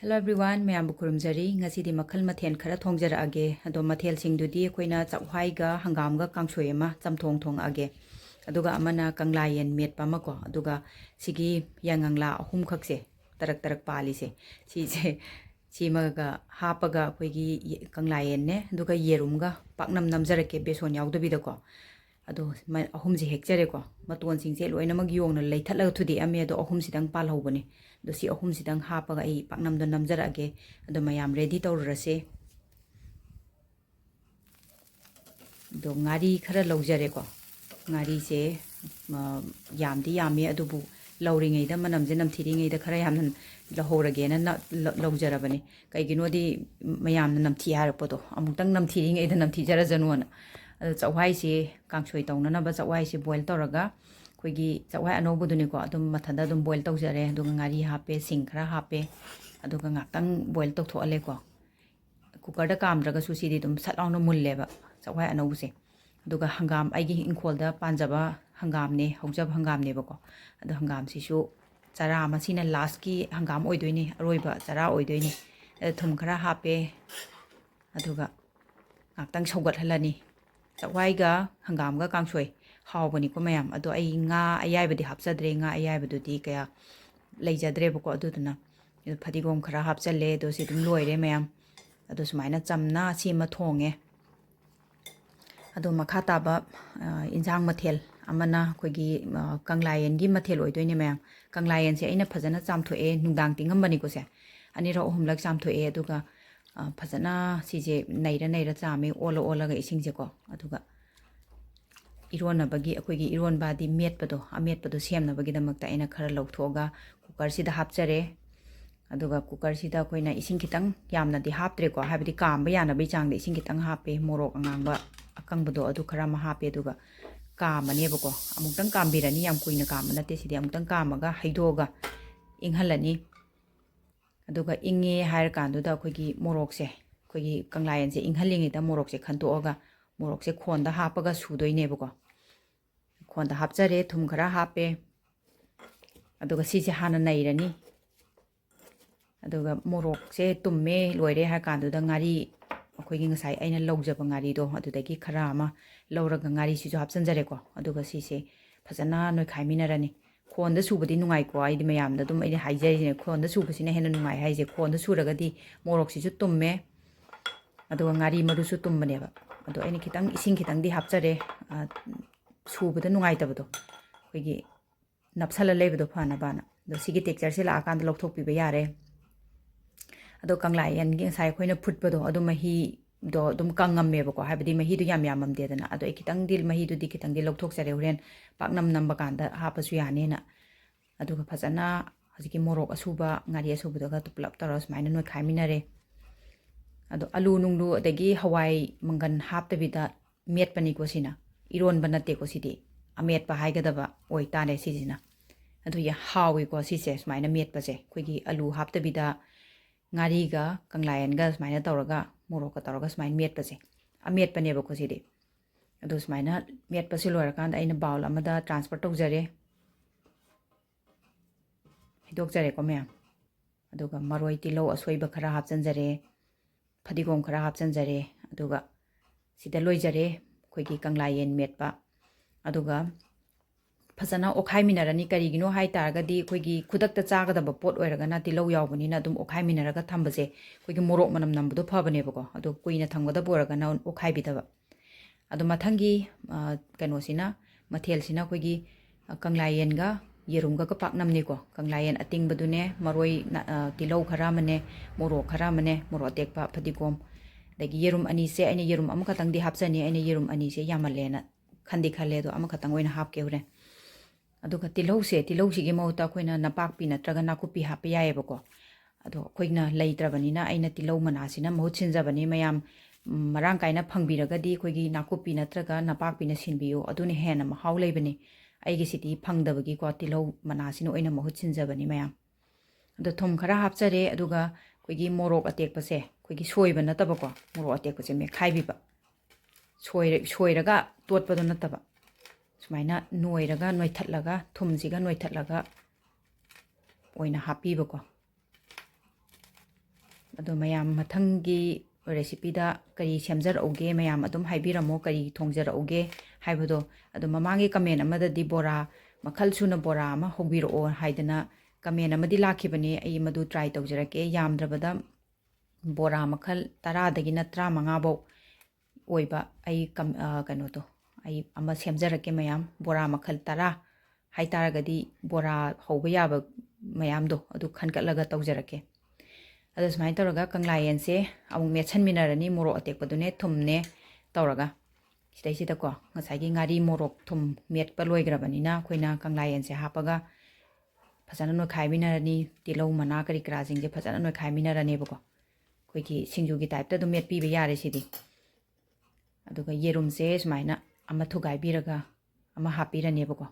Hello everyone, मैं आपको खुरमजरी ngasi मखल मथेल खरा थोंगजरअगे अदो मथेल सिंगदुदी अखोइना चक्वाई गा हंगाम गा कांगसोय अमा चमथोंग थोंगअगे अदुगा अमना कंगलायेन मेटपा अमको अदुगा सिगी यांगंगला अहुम खक्से तरक तरक पालिसे सिसे सिमगा हापगा अखोइगी कंगलायेन ने अदुगा येरुमगा पाकनम नमजरके बेसोन यावदबिदको अदो अहुम जे हेक्चरेको मतोन सिंगसे लोइनमग योंगना लेथलग थुदि अमे अदो अहुम सिदंग पालहौबने दो सी अहुम सिदंग हापगा आई पाकनम दो नमजरगे अदो मयाम रेडी तौरसे दो ngaरी खरा लौजरेको ngaरी से यामदी यामे अदुबु लौरिङैदा मनमजे नमथिरिङैदा खरा यामन लहौरगेना लौजरबने कैगिनोदि मयामना नमथि हारपदो अमुक्तंग नमथिरिङैदा नमथिजरजनुना चक्वाई से कांगसोय तौननबा चक्वाई से बॉयल तौरगा अखोइगी चक्वाई अनौबदुनिको अदुम मथदा अदुम बॉयल तौजरे अदुगा ngaरी हापे सिंग खरा हापे अदुगा ngakतंग बॉयल तौथोअलेको कुकर कामद्रगा सुसीदी अदुम सलाउना मुल्लेबा चक्वाई अनौबसे अदुगा हंगाम आइगी इंखोलदा पांजबा हंगामने हौजब हंगामनेबको अदु हंगाम सिसु चरा मसिना लास्ट की हंगाम ओइदोइने अरोइबा चरा ओइदोइने थुम खरा हापे अदुगा ngakतंग सौगतहलनी चक्वाईगा हंगामगा कांगसोय हावबनिको मयाम अदो आई nga अयाइबदि हापचद्रे nga अयाइबदुदि कया लेजद्रेबको अदुदुना फदिगोम खरा हापचले दो सि दुम लोइरे मयाम अदो सुमाइना चमना सिमा थोंगे अदो मखा ताबा इंजांग मथेल अमना अखोइगी कंगलायेनगी मथेल ओइदोइने मयाम कंगलायेन से अइना फजना चामथोए नुंदांग तिंगमबनिको से अनिरा अहुमलक चामथोए अदुगा फजना सिजे नैरा नैरा चामे ओला ओलागा इसिंगजेको अदुगा इरोनबगी अखोइगी इरोनबादी मेटपदो अमेटपदो सेमनबगीदमक्ता अइना खरा लौथोगा कुकर सिदा हापचरे अदुगा कुकर सिदा अखोइना इसिंग खितंग यामनादि हापत्रेको हाबदि कामबा यानबै चांगदे इसिंग खितंग हापे मोरोक अंगांबा अकंबदो अदु खरा मा हापे अदुगा कामनेबको अमुक्तंग कामबिरनी याम कुइना कामनते सिदि अमुक्तंग कामगा हैदोगा इंगहलनी अदुगा इंगे हायर कांदुदा अखोइगी मोरोकसे अखोइगी कंगलायेन से इंगहलिङैदा मोरोकसे खंतोअगा मोरोकसे खोंदा हापगा सुदोइनेबको खोंदा हापचरे थुम खरा हापे अदुगा सिसे हाना नैरनी अदुगा मोरोकसे तुम्मे लोइरे हायर कांदुदा ngaरी अखोइगी ngasai aina लौजब ngaरी दो अदुदगी खरा अमा लौरगा ngaरी सिजु हापचनजरेको अदुगा सिसे फजना नोइ खाइमिनरनी खोंदा सुबदी नुंगाइको आइदि मयामदा दुम आइदि हाइजरिने खोंदा सुबसिना हेना नुंगाइ हाइजे खोंदा सुरगदी मोरोक सिजु तुम्मे अदुगा ngaरी मरुसु तुम्बनेबा अदो आइना खितंग इसिंग खितंगदि हापचरे सुबदा नुंगाइतबदो अखोइगी नपसला लेबदो फानाबाना दो सिगी टेक्सचर से लाकांद लौथोकपिबा यारे अदो कंगलायेनगी ngasai अखोइना फुटपदो अदो मही दो दुम कंगममेबको हाबदि मही दु याम याममदेदना अदो खितंग दिल मही दु दि खितंग दि लौथोकचरे होरेन पाकनम नंबा कांदा हापसु यानेना अदुगा फजना हजिकी मोरोक असुबा ngaरी असुबदगा तुपलप तरो सुमाइना नोइ खाइमिनरे अदो आलू नुंगलू अदगी हवाई मंगन हापतबिदा मेटपनिको सिना इरोनबा नतेको सिदि अमेटपा हाइगदबा ओइ ताने सिजिना अदो या हाविको सिसे सुमाइना मेटपसे अखोइगी आलू हापतबिदा ngaरीगा कंगलायेनगा सुमाइना तौरगा मोरोका तौरगा सुमाइना मेटपसे अमेटपनेबको सिदि अदो सुमाइना मेटपसे लोइरकांद अइना बाउल अमदा ट्रांसफर तौजरे हिदोकजरेको मयाम अदुगा मरोइ तिलो असोइबा खरा हापचनजरे फदिगोम खरा हापचनजरे अदुगा सिदा लोइजरे अखोइगी कंगलायेन मेटपा अदुगा फजना ओखाइमिनरनी करिगिनो हाइ तारगदी अखोइगी खुदक्ता चागदबा पोट ओइरगना तिलो यावबनिना अदुम ओखाइमिनरगा थंबसे अखोइगी मोरोक मनम नंबदो फबनेबको अदो कुइना थंगदा बोरगना ओखाइबिदबा अदो मथंगी कनोसिना मथेलसिना अखोइगी कंगलायेनगा येरुमगा का पाकनमनिको कंगलायेन अतिंगबदुने मरोइ तिलो खरा मने मोरोक खरा मने मोरोक तेकपा फदिगोम दगी येरुम अनी से अइना येरुम अमखतंगदि हापचनी अइना येरुम अनी से यामलेना खंदी खले दो अमखतंग ओइना हापके होरे अदुगा तिलौसिगी मौता अखोइना नपाकपि नत्रगा नाकुपि हापे यायेबको अदो अखोइना लेइत्रबनिना अइना तिलौ मनासिना महुत सिनजबनी मयाम मरांग काइना फंगबिरगदी अखोइगी नाकुपि नत्रगा नपाकपिना सिनबियो अदुने हेना महाउ लेबनी आइगी सिटी फंगदबगी को तिलौ मनासिना ओइना महुत सिनजबनी मयाम अदो थुम खरा हापचरे अदुगा अखोइगी मोरोक अतेकपसे अखोइगी सोइबा नतबको मोरोक अतेकपसे मेखाइबिबा सोइरगा तोटपदो नतबा सुमाइना नोइरगा नोइथटलगा थुमसिगा नोइथटलगा ओइना हापीबको ꯑꯗꯣ ꯃꯌꯥꯝ ꯃꯊꯪꯒꯤ ꯔꯦꯁꯤꯄꯤꯗ ꯀꯔꯤ ꯁꯦꯝꯖꯔꯛꯎꯒꯦ ꯃꯌꯥꯝ ꯑꯗꯨꯝ ꯍꯥꯏꯕꯤꯔꯝꯃꯣ ꯀꯔꯤ ꯊꯣꯡꯖꯔꯛꯎꯒꯦ ꯍꯥꯏꯕꯗꯣ ꯑꯗꯣ ꯃꯃꯥꯡꯒꯤ ꯀꯃꯦꯟ ꯑꯃꯗꯗꯤ ꯕꯣꯔꯥ ꯃꯈꯜ ꯁꯨꯅ ꯕꯣꯔꯥ ꯑꯃ ꯍꯧꯕꯤꯔꯛꯑꯣ ꯍꯥꯏꯗꯅ ꯀꯃꯦꯟ ꯑꯃꯗꯤ ꯂꯥꯛꯈꯤꯕꯅꯦ ꯑꯩ ꯃꯗꯨ ꯇ꯭ꯔꯥꯏ ꯇꯧꯖꯔꯛꯀꯦ ꯌꯥꯝꯗ꯭ꯔꯕꯗ ꯕꯣꯔꯥ ꯃꯈꯜ 10ꯗꯒꯤꯅ 35 ꯐꯥꯎ ꯑꯣꯏꯕ ꯑꯩ ꯀꯩꯅꯣꯗꯣ ꯑꯩ ꯑꯃ ꯁꯦꯝꯖꯔꯛꯀꯦ ꯃꯌꯥꯝ ꯕꯣꯔꯥ ꯃꯈꯜ 10 ꯍꯥꯏꯇꯥꯔꯒꯗꯤ ꯕꯣꯔꯥ ꯍꯧꯕ ꯌꯥꯕ ꯃꯌꯥꯝꯗꯣ ꯑꯗꯨ ꯈꯟꯒꯠꯂꯒ ꯇꯧꯖꯔꯛꯀꯦ ꯑꯗꯣ ꯁꯨꯃꯥꯏꯅ ꯇꯧꯔꯒ ꯀꯪꯂꯥꯌꯦꯟꯁꯦ ꯑꯃꯨꯛ ꯃꯦꯠꯁꯟꯃꯤꯟꯅꯔꯅꯤ ꯃꯣꯔꯣꯛ ꯑꯇꯦꯛꯄꯗꯨꯅꯦ ꯊꯨꯝꯅꯦ ꯇꯧꯔꯒ ꯁꯤꯗꯩꯁꯤꯗꯀꯣ ꯉꯁꯥꯏꯒꯤ ꯉꯥꯔꯤ ꯃꯣꯔꯣꯛ ꯊꯨꯝ ꯃꯦꯠꯄ ꯂꯣꯏꯈ꯭ꯔꯕꯅꯤ나 ꯑꯩꯈꯣꯏꯅ ꯀꯪꯂꯥꯌꯦꯟꯁꯦ ꯍꯥꯞꯄꯒ ꯐꯖꯅ ꯅꯣꯏꯈꯥꯏꯃꯤꯟꯅꯔꯅꯤ ꯇꯤꯜꯍꯧ ꯃꯅꯥ ꯀꯔꯤ ꯀꯔꯥꯁꯤꯡꯁꯦ ꯐꯖꯅ ꯅꯣꯏꯈꯥꯏꯃꯤꯟꯅꯔꯅꯦꯕꯀꯣ ꯑꯩꯈꯣꯏꯒꯤ ꯁꯤꯡꯖꯨꯒꯤ ꯇꯥꯏꯞꯇ ꯑꯗꯨꯝ ꯃꯦꯠꯄꯤꯕ ꯌꯥꯔꯦ ꯁꯤꯗꯤ ꯑꯗꯨꯒ ꯌꯦꯔꯨꯝꯁꯦ ꯁꯨꯃꯥꯏꯅ ꯑꯃ ꯊꯨꯒꯥꯏꯕꯤꯔꯒ ꯑꯃ ꯍꯥꯞꯄꯤꯔꯅꯦꯕꯀꯣ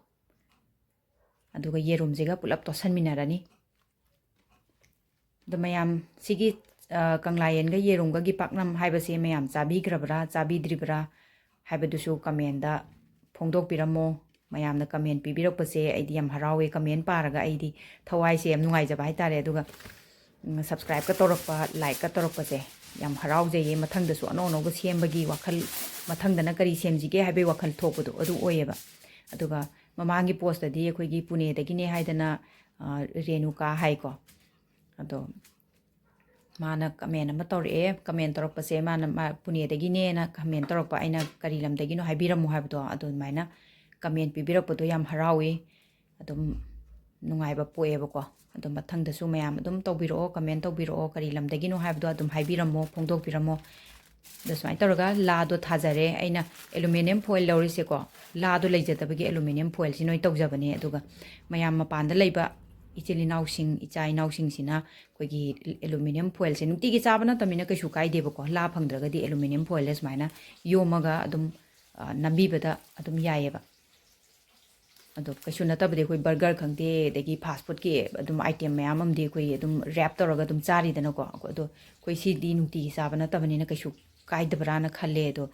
ꯑꯗꯨꯒ ꯌꯦꯔꯨꯝꯁꯤꯒ ꯄꯨꯂꯞ ꯇꯣꯠꯁꯟꯃꯤꯟꯅꯔꯅꯤ ꯑꯗꯣ ꯃꯌꯥꯝ ꯁꯤꯒꯤ ꯀꯪꯂꯥꯌꯦꯟꯒ ꯌꯦꯔꯨꯝꯒꯒꯤ ꯄꯥꯛꯅꯝ ꯍꯥꯏꯕꯁꯦ ꯃꯌꯥꯝ ꯆꯥꯕꯤꯈ꯭ꯔꯕ꯭ꯔꯥ ꯆꯥꯕꯤꯗ꯭ꯔꯤꯕ꯭ꯔꯥ ꯍꯥꯏꯕꯗꯨꯁꯨ ꯀꯃꯦꯟꯗ ꯐꯣꯡꯗꯣꯛꯄꯤꯔꯝꯃꯣ ꯃꯌꯥꯝꯅ ꯀꯃꯦꯟ ꯄꯤꯕꯤꯔꯛꯄꯁꯦ ꯑꯩꯗꯤ ꯌꯥꯝ ꯍꯔꯥꯎꯋꯦ ꯀꯃꯦꯟ ꯄꯥꯔꯒ ꯑꯩꯗꯤ ꯊꯋꯥꯏꯁꯦ ꯌꯥꯝ ꯅꯨꯡꯉꯥꯏꯖꯕ ꯍꯥꯏꯇꯥꯔꯦ ꯑꯗꯨꯒ ꯁꯕꯁꯀ꯭ꯔꯥꯏꯕꯀ ꯇꯧꯔꯛꯄ ꯂꯥꯏꯛꯀ ꯇꯧꯔꯛꯄꯁꯦ ꯌꯥꯝ ꯍꯔꯥꯎꯖꯩꯌꯦ ꯃꯊꯪꯗꯁꯨ ꯑꯅꯧ ꯑꯅꯧꯕ ꯁꯦꯝꯕꯒꯤ ꯋꯥꯈꯜ ꯃꯊꯪꯗꯅ ꯀꯔꯤ ꯁꯦꯝꯁꯤꯒꯦ ꯍꯥꯏꯕꯒꯤ ꯋꯥꯈꯜ ꯊꯣꯛꯄꯗꯣ ꯑꯗꯨ ꯑꯣꯏꯌꯦꯕ ꯑꯗꯨꯒ ꯃꯃꯥꯡꯒꯤ ꯄꯣꯁꯇꯗꯤ ꯑꯩꯈꯣꯏꯒꯤ ꯄꯨꯅꯦꯗꯒꯤꯅꯦ ꯍꯥꯏꯗꯅ ꯔꯦꯅꯨꯀꯥ ꯍꯥꯏꯀꯣ ꯑꯗꯣ ꯃꯥꯅ ꯀꯃꯦꯟ ꯑꯃ ꯇꯧꯔꯛꯑꯦ ꯀꯃꯦꯟ ꯇꯧꯔꯛꯄꯁꯦ ꯃꯥꯅ ꯄꯨꯅꯦꯗꯒꯤꯅꯦꯅ ꯀꯃꯦꯟ ꯇꯧꯔꯛꯄ ꯑꯩꯅ ꯀꯔꯤ ꯂꯝꯗꯒꯤꯅꯣ ꯍꯥꯏꯕꯤꯔꯝꯃꯣ ꯍꯥꯏꯕꯗꯣ ꯑꯗꯨꯃꯥꯏꯅ ꯀꯃꯦꯟ ꯄꯤꯕꯤꯔꯛꯄꯗꯣ ꯌꯥꯝ ꯍꯔꯥꯎꯏ ꯑꯗꯨꯝ ꯅꯨꯡꯉꯥꯏꯕ ꯄꯣꯛꯑꯦꯕꯀꯣ ꯑꯗꯣ ꯃꯊꯪꯗꯁꯨ ꯃꯌꯥꯝ ꯑꯗꯨꯝ ꯇꯧꯕꯤꯔꯛꯑꯣ ꯀꯃꯦꯟ ꯇꯧꯕꯤꯔꯛꯑꯣ ꯀꯔꯤ ꯂꯝꯗꯒꯤꯅꯣ ꯍꯥꯏꯕꯗꯣ ꯑꯗꯨꯝ ꯍꯥꯏꯕꯤꯔꯝꯃꯣ ꯐꯣꯡꯗꯣꯛꯄꯤꯔꯝꯃꯣ ꯑꯗꯣ ꯁꯨꯃꯥꯏꯅ ꯇꯧꯔꯒ ꯂꯥꯗꯣ ꯊꯥꯖꯔꯦ ꯑꯩꯅ ꯑꯦꯂꯨꯃꯤꯅꯤꯌꯝ ꯐꯣꯏꯜ ꯂꯧꯔꯤꯁꯦꯀꯣ ꯂꯥꯗꯣ ꯂꯩꯖꯗꯕꯒꯤ ꯑꯦꯂꯨꯃꯤꯅꯤꯌꯝ ꯐꯣꯏꯜꯁꯤ ꯅꯣꯏ ꯇꯧꯖꯕꯅꯦ ꯑꯗꯨꯒ ꯃꯌꯥꯝ ꯃꯄꯥꯟꯗ ꯂꯩꯕ ꯏꯆꯤꯜ ꯏꯅꯥꯎꯁꯤꯡ ꯏꯆꯥ ꯏꯅꯥꯎꯁꯤꯡꯁꯤꯅ ꯑꯩꯈꯣꯏꯒꯤ ꯑꯦꯂꯨꯃꯤꯅꯤꯌꯝ ꯐꯣꯏꯜꯁꯦ ꯅꯨꯡꯇꯤꯒꯤ ꯆꯥꯕ ꯅꯠꯇꯕꯅꯤꯅ ꯀꯩꯁꯨ ꯀꯥꯏꯗꯦꯕꯀꯣ ꯂꯥ ꯐꯪꯗ꯭ꯔꯒꯗꯤ ꯑꯦꯂꯨꯃꯤꯅꯤꯌꯝ ꯐꯣꯏꯜꯁꯦ ꯁꯨꯃꯥꯏꯅ ꯌꯣꯝꯃꯒ ꯑꯗꯨꯝ ꯅꯝꯕꯤꯕꯗ ꯑꯗꯨꯝ ꯌꯥꯏꯑꯕ ꯑꯗꯣ ꯀꯩꯁꯨ ꯅꯠꯇꯕꯗꯤ ꯑꯩꯈꯣꯏ ꯕꯔꯒꯔ ꯈꯪꯗꯦ ꯑꯗꯒꯤ ꯐꯥꯁ ꯐꯨꯗꯀꯤ ꯑꯗꯨꯝ ꯑꯥꯏꯇꯦꯝ ꯃꯌꯥꯝ ꯑꯃꯗꯤ ꯑꯩꯈꯣꯏ ꯑꯗꯨꯝ ꯔꯦꯞ ꯇꯧꯔꯒ ꯑꯗꯨꯝ ꯆꯥꯔꯤꯗꯅꯀꯣ ꯑꯗꯣ ꯑꯩꯈꯣꯏ ꯁꯤꯗꯤ ꯅꯨꯡꯇꯤꯒꯤ ꯆꯥꯕ ꯅꯠꯇꯕꯅꯤನ ꯀꯩꯁꯨ ꯀꯥꯏꯗꯕ꯭ꯔꯥꯅ ꯈꯜꯂꯦ ꯑꯗꯣ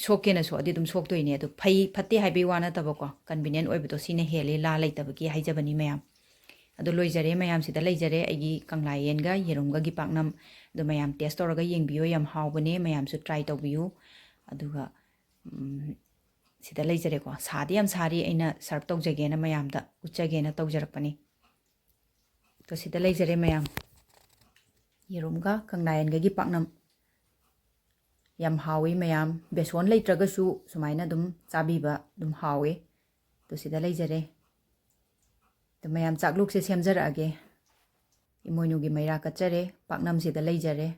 ꯁꯣꯛꯀꯦꯅ ꯁꯣꯛꯑꯗꯤ ꯑꯗꯨꯝ ꯁꯣꯛꯇꯣꯏꯅꯦ ꯑꯗꯣ ꯐꯠꯇꯦ ꯍꯥꯏꯕꯒꯤ ꯋꯥ ꯅꯠꯇꯕꯀꯣ ꯀꯟꯚꯤꯅꯤꯌꯦꯟ ꯑꯣꯏꯕꯗꯣ ꯁꯤꯅ ꯍꯦꯜꯂꯦ ꯂꯥ ꯂꯩꯇꯕꯒꯤ ꯍꯥꯏꯖꯕꯅꯤ ꯃꯌꯥꯝ ꯑꯗꯣ ꯂꯣꯏꯖꯔꯦ ꯃꯌꯥꯝꯁꯤꯗ ꯂꯩꯖꯔꯦ ꯑꯩꯒꯤ ꯀꯪꯂꯥꯌꯦꯟꯒ ꯌꯦꯔꯨꯝꯒꯒꯤ ꯄꯥꯛꯅꯝ ꯑꯗꯣ ꯃꯌꯥꯝ ꯇꯦꯁ ꯇꯧꯔꯒ ꯌꯦꯡꯕꯤꯌꯣ ꯌꯥꯝ ꯍꯥꯎꯕꯅꯦ ꯃꯌꯥꯝꯁꯨ ꯇ꯭ꯔꯥꯏ ꯇꯧꯕꯤꯌꯨ ꯑꯗꯨꯒ ꯁꯤꯗ ꯂꯩꯖꯔꯦꯀꯣ ꯁꯥꯗꯤ ꯌꯥꯝ ꯁꯥꯔꯤ ꯑꯩꯅ ꯁꯔꯞ ꯇꯧꯖꯒꯦꯅ ꯃꯌꯥꯝꯗ ꯎꯠꯆꯒꯦꯅ ꯇꯧꯖꯔꯛꯄꯅꯤ ꯑꯗꯣ ꯁꯤꯗ ꯂꯩꯖꯔꯦ ꯃꯌꯥꯝ ꯌꯦꯔꯨꯝꯒ ꯀꯪꯂꯥꯌꯦꯟꯒꯒꯤ ꯄꯥꯛꯅꯝ ꯌꯥꯝ ꯍꯥꯎꯏ ꯃꯌꯥꯝ ꯕꯦꯁꯣꯟ ꯂꯩꯇ꯭ꯔꯒꯁꯨ ꯁꯨꯃꯥꯏꯅ ꯑꯗꯨꯝ ꯆꯥꯕꯤꯕ ꯑꯗꯨꯝ ꯍꯥꯎꯏ ꯑꯗꯣ ꯁꯤꯗ ꯂꯩꯖꯔꯦ ꯑꯗꯣ ꯃꯌꯥꯝ ꯆꯥꯛꯂꯨꯛꯁꯦ ꯁꯦꯝꯖꯔꯛꯑꯒꯦ ꯏꯃꯣꯏꯅꯨꯒꯤ ꯃꯩꯔꯥ ꯀꯠꯆꯔꯦ ꯄꯥꯛꯅꯝꯁꯤꯗ ꯂꯩꯖꯔꯦ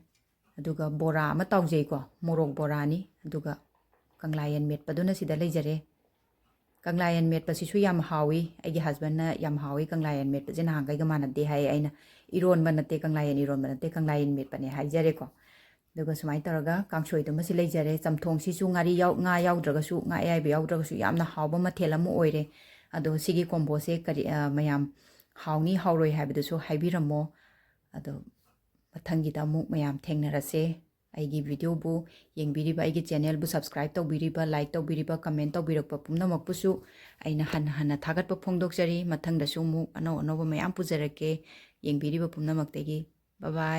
ꯑꯗꯨꯒ ꯕꯣꯔꯥ ꯑꯃ ꯇꯥꯎꯖꯩꯀꯣ ꯃꯣꯔꯣꯛ ꯕꯣꯔꯥꯅꯤ ꯑꯗꯨꯒ ꯀꯪꯂꯥꯌꯦꯟ ꯃꯦꯠꯄꯗꯨꯅ ꯁꯤꯗ ꯂꯩꯖꯔꯦ ꯀꯪꯂꯥꯌꯦꯟ ꯃꯦꯠꯄꯁꯤꯁꯨ ꯌꯥꯝ ꯍꯥꯎꯏ ꯑꯩꯒꯤ ꯍꯁꯕꯦꯟꯅ ꯌꯥꯝ ꯍꯥꯎꯏ ꯀꯪꯂꯥꯌꯦꯟ ꯃꯦꯠꯄꯁꯦ ꯅꯍꯥꯟꯈꯩꯒ ꯃꯥꯟꯅꯗꯦ ꯍꯥꯏ ꯑꯩꯅ ꯏꯔꯣꯟꯕ ꯅꯠꯇꯦ ꯀꯪꯂꯥꯌꯦꯟ ꯏꯔꯣꯟꯕ ꯅꯠꯇꯦ ꯀꯪꯂꯥꯌꯦꯟ ꯃꯦꯠꯄꯅꯦ ꯍꯥꯏꯖꯔꯦꯀꯣ ꯑꯗꯨꯒ ꯁꯨꯃꯥꯏꯅ ꯇꯧꯔꯒ ꯀꯥꯡꯁꯣꯏꯗꯨꯃꯁꯤ ꯂꯩꯖꯔꯦ ꯆꯝꯊꯣꯡꯁꯤꯁꯨ ꯉꯥ ꯌꯥꯎꯗ꯭ꯔꯒꯁꯨ ꯉꯥ ꯑꯌꯥꯏꯕ ꯌꯥꯎꯗ꯭ꯔꯒꯁꯨ ꯌꯥꯝꯅ ꯍꯥꯎꯕ ꯃꯊꯦꯜ ꯑꯃ ꯑꯣꯏꯔꯦ ꯑꯗꯣ ꯁꯤꯒꯤ ꯀꯣꯝꯕꯣꯁꯦ ꯃꯌꯥꯝ ꯍꯥꯎꯅꯤ ꯍꯥꯎꯔꯣꯏ ꯍꯥꯏꯕꯗꯨꯁꯨ ꯍꯥꯏꯕꯤꯔꯝꯃꯣ ꯑꯗꯣ ꯃꯊꯪꯒꯤꯗ ꯑꯃꯨꯛ ꯃꯌꯥꯝ ꯊꯦꯡꯅꯔꯁꯦ ꯑꯩꯒꯤ ꯚꯤꯗꯤꯑꯣꯕꯨ ꯌꯦꯡꯕꯤꯔꯤꯕ ꯑꯩꯒꯤ ꯆꯦꯅꯦꯜꯕꯨ ꯁꯕꯁꯀ꯭ꯔꯥꯏꯕ ꯇꯧꯕꯤꯔꯤꯕ ꯂꯥꯏꯛ ꯇꯧꯕꯤꯔꯤꯕ ꯀꯃꯦꯟ ꯇꯧꯕꯤꯔꯛꯄ ꯄꯨꯝꯅꯃꯛꯄꯨꯁꯨ ꯑꯩꯅ ꯍꯟꯅ ꯊꯥꯒꯠꯄ ꯐꯣꯡꯗꯣꯛꯆꯔꯤ ꯃꯊꯪꯗꯁꯨ ꯑꯃꯨꯛ ꯑꯅꯧ ꯑꯅꯧꯕ ꯃꯌꯥꯝ ꯄꯨꯖꯔꯛꯀꯦ ꯌꯦꯡꯕꯤꯔꯤꯕ ꯄꯨꯝꯅꯃꯛꯇꯒꯤ ꯕꯥꯏ ꯕꯥꯏ